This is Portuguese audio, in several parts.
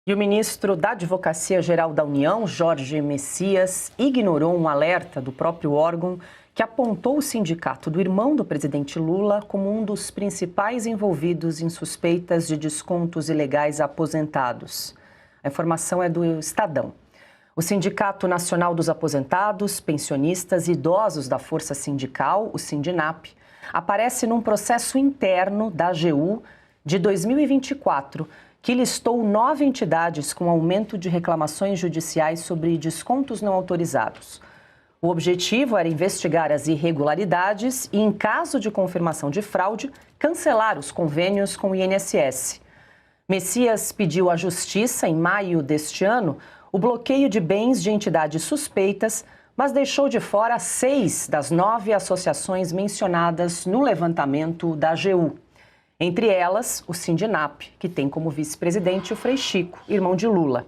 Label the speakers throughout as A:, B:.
A: E o ministro da Advocacia-Geral da União, Jorge Messias, ignorou um alerta do próprio órgão que apontou o sindicato do irmão do presidente Lula como um dos principais envolvidos em suspeitas de descontos ilegais a aposentados. A informação é do Estadão. O Sindicato Nacional dos Aposentados, Pensionistas e Idosos da Força Sindical, o Sindinap, aparece num processo interno da AGU de 2024, que listou 9 entidades com aumento de reclamações judiciais sobre descontos não autorizados. O objetivo era investigar as irregularidades e, em caso de confirmação de fraude, cancelar os convênios com o INSS. Messias pediu à Justiça, em maio deste ano, o bloqueio de bens de entidades suspeitas, mas deixou de fora 6 das 9 associações mencionadas no levantamento da AGU. Entre elas, o Sindinap, que tem como vice-presidente o Frei Chico, irmão de Lula.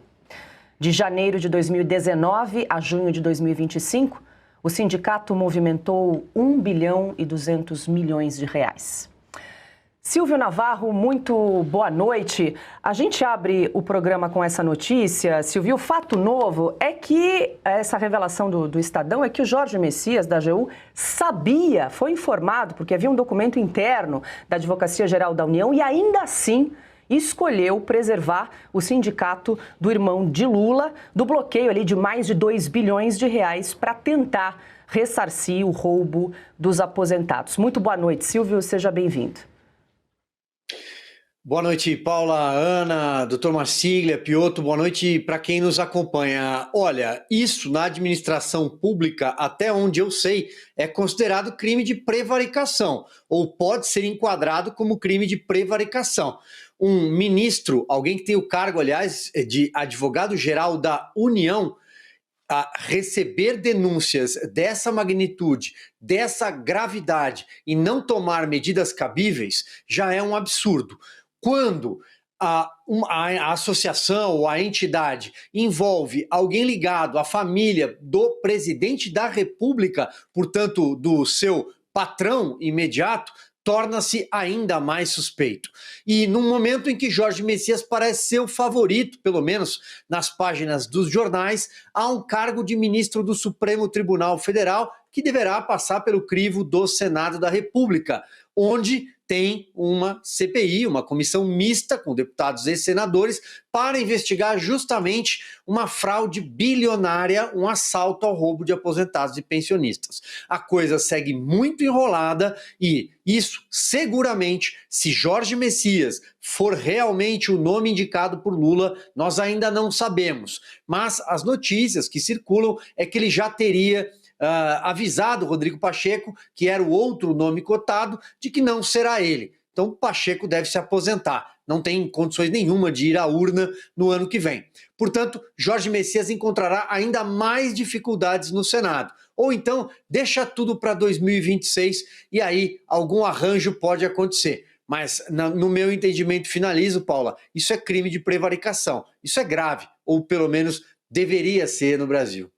A: De janeiro de 2019 a junho de 2025, o sindicato movimentou 1 bilhão e 200 milhões de reais. Silvio Navarro, muito boa noite. A gente abre o programa com essa notícia. Silvio, o fato novo é que essa revelação do Estadão é que o Jorge Messias, da AGU, sabia, foi informado, porque havia um documento interno da Advocacia-Geral da União e ainda assim escolheu preservar o sindicato do irmão de Lula do bloqueio ali de mais de 2 bilhões de reais para tentar ressarcir o roubo dos aposentados. Muito boa noite, Silvio, seja bem-vindo.
B: Boa noite, Paula, Ana, doutor Marcília, Piotto, boa noite para quem nos acompanha. Olha, isso na administração pública, até onde eu sei, é considerado crime de prevaricação, ou pode ser enquadrado como crime de prevaricação. Um ministro, alguém que tem o cargo, aliás, de advogado-geral da União, a receber denúncias dessa magnitude, dessa gravidade e não tomar medidas cabíveis, já é um absurdo. Quando a associação ou a entidade envolve alguém ligado à família do presidente da República, portanto, do seu patrão imediato, torna-se ainda mais suspeito. E num momento em que Jorge Messias parece ser o favorito, pelo menos nas páginas dos jornais, há um cargo de ministro do Supremo Tribunal Federal que deverá passar pelo crivo do Senado da República, onde tem uma CPI, uma comissão mista com deputados e senadores, para investigar justamente uma fraude bilionária, um assalto ao roubo de aposentados e pensionistas. A coisa segue muito enrolada e isso seguramente, se Jorge Messias for realmente o nome indicado por Lula, nós ainda não sabemos. Mas as notícias que circulam é que ele já teria avisado Rodrigo Pacheco, que era o outro nome cotado, de que não será ele. Então Pacheco deve se aposentar, não tem condições nenhuma de ir à urna no ano que vem. Portanto, Jorge Messias encontrará ainda mais dificuldades no Senado. Ou então, deixa tudo para 2026 e aí algum arranjo pode acontecer. Mas, no meu entendimento, finalizo, Paula, isso é crime de prevaricação. Isso é grave, ou pelo menos deveria ser no Brasil.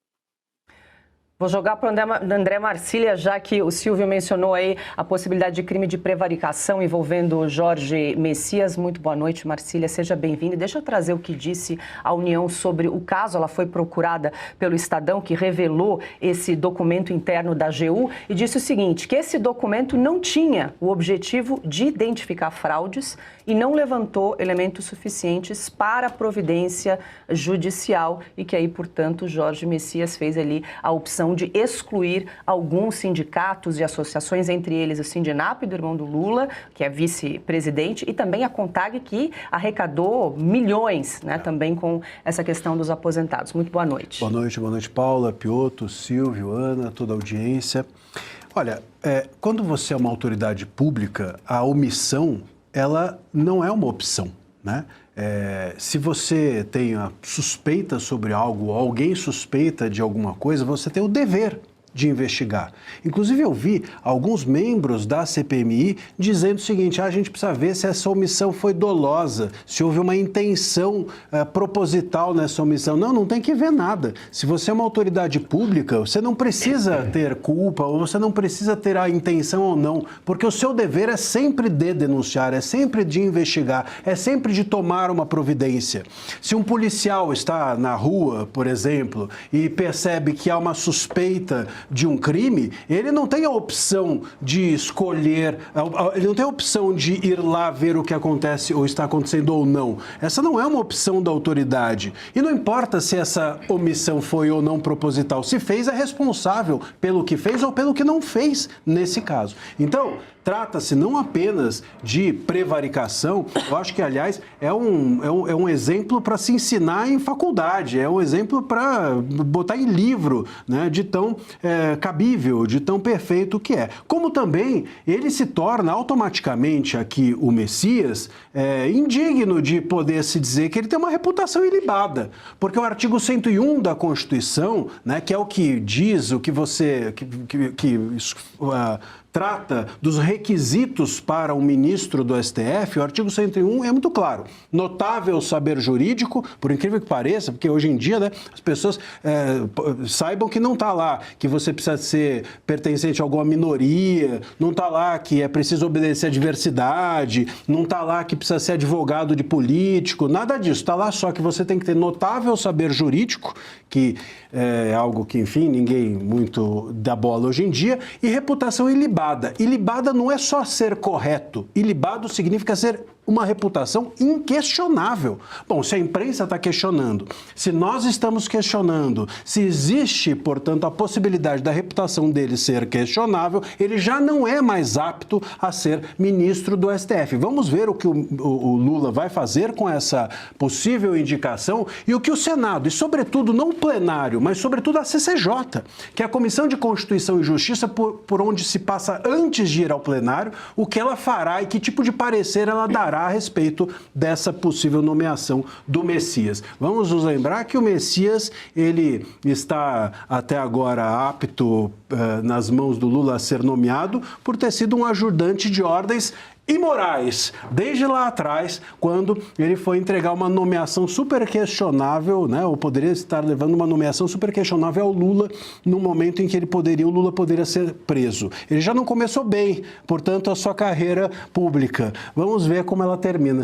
A: Vou jogar para o André Marcília, já que o Silvio mencionou aí a possibilidade de crime de prevaricação envolvendo o Jorge Messias. Muito boa noite, Marcília, seja bem-vinda. Deixa eu trazer o que disse a União sobre o caso. Ela foi procurada pelo Estadão, que revelou esse documento interno da AGU e disse o seguinte, que esse documento não tinha o objetivo de identificar fraudes e não levantou elementos suficientes para a providência judicial e que aí, portanto, o Jorge Messias fez ali a opção de excluir alguns sindicatos e associações, entre eles o Sindinap, do irmão do Lula, que é vice-presidente, e também a CONTAG, que arrecadou milhões, né, também com essa questão dos aposentados. Muito boa noite.
C: Boa noite, Paula, Piotto, Silvio, Ana, toda a audiência. Olha, quando você é uma autoridade pública, a omissão, ela não é uma opção, né? Se você tem a suspeita sobre algo, ou alguém suspeita de alguma coisa, você tem o dever de investigar. Inclusive, eu vi alguns membros da CPMI dizendo o seguinte: a gente precisa ver se essa omissão foi dolosa, se houve uma intenção proposital nessa omissão. Não tem que ver nada. Se você é uma autoridade pública, você não precisa ter culpa ou você não precisa ter a intenção ou não, porque o seu dever é sempre de denunciar, é sempre de investigar, é sempre de tomar uma providência. Se um policial está na rua, por exemplo, e percebe que há uma suspeita de um crime, ele não tem a opção de escolher, ele não tem a opção de ir lá ver o que acontece ou está acontecendo ou não. Essa não é uma opção da autoridade. E não importa se essa omissão foi ou não proposital. Se fez, é responsável pelo que fez ou pelo que não fez nesse caso. Então, trata-se não apenas de prevaricação, eu acho que, aliás, é um exemplo para se ensinar em faculdade, é um exemplo para botar em livro, né, de tão cabível, de tão perfeito que é. Como também ele se torna automaticamente aqui o Messias indigno de poder se dizer que ele tem uma reputação ilibada, porque o artigo 101 da Constituição, né, que é o que diz, o que você... trata dos requisitos para um ministro do STF, o artigo 101 é muito claro. Notável saber jurídico, por incrível que pareça, porque hoje em dia, né, as pessoas saibam que não está lá que você precisa ser pertencente a alguma minoria, não está lá que é preciso obedecer à diversidade, não está lá que precisa ser advogado de político, nada disso. Está lá só que você tem que ter notável saber jurídico, que é algo que, enfim, ninguém muito dá bola hoje em dia, e reputação ilibada. Ilibada não é só ser correto. Ilibado significa ser uma reputação inquestionável. Bom, se a imprensa está questionando, se nós estamos questionando, se existe, portanto, a possibilidade da reputação dele ser questionável, ele já não é mais apto a ser ministro do STF. Vamos ver o que o Lula vai fazer com essa possível indicação e o que o Senado, e sobretudo não o plenário, mas sobretudo a CCJ, que é a Comissão de Constituição e Justiça, por onde se passa antes de ir ao plenário, o que ela fará e que tipo de parecer ela dará a respeito dessa possível nomeação do Messias. Vamos nos lembrar que o Messias, ele está até agora apto nas mãos do Lula a ser nomeado por ter sido um ajudante de ordens imorais, desde lá atrás, quando ele foi entregar uma nomeação super questionável, né, ou poderia estar levando uma nomeação super questionável ao Lula, no momento em que o Lula poderia ser preso. Ele já não começou bem, portanto, a sua carreira pública. Vamos ver como ela termina.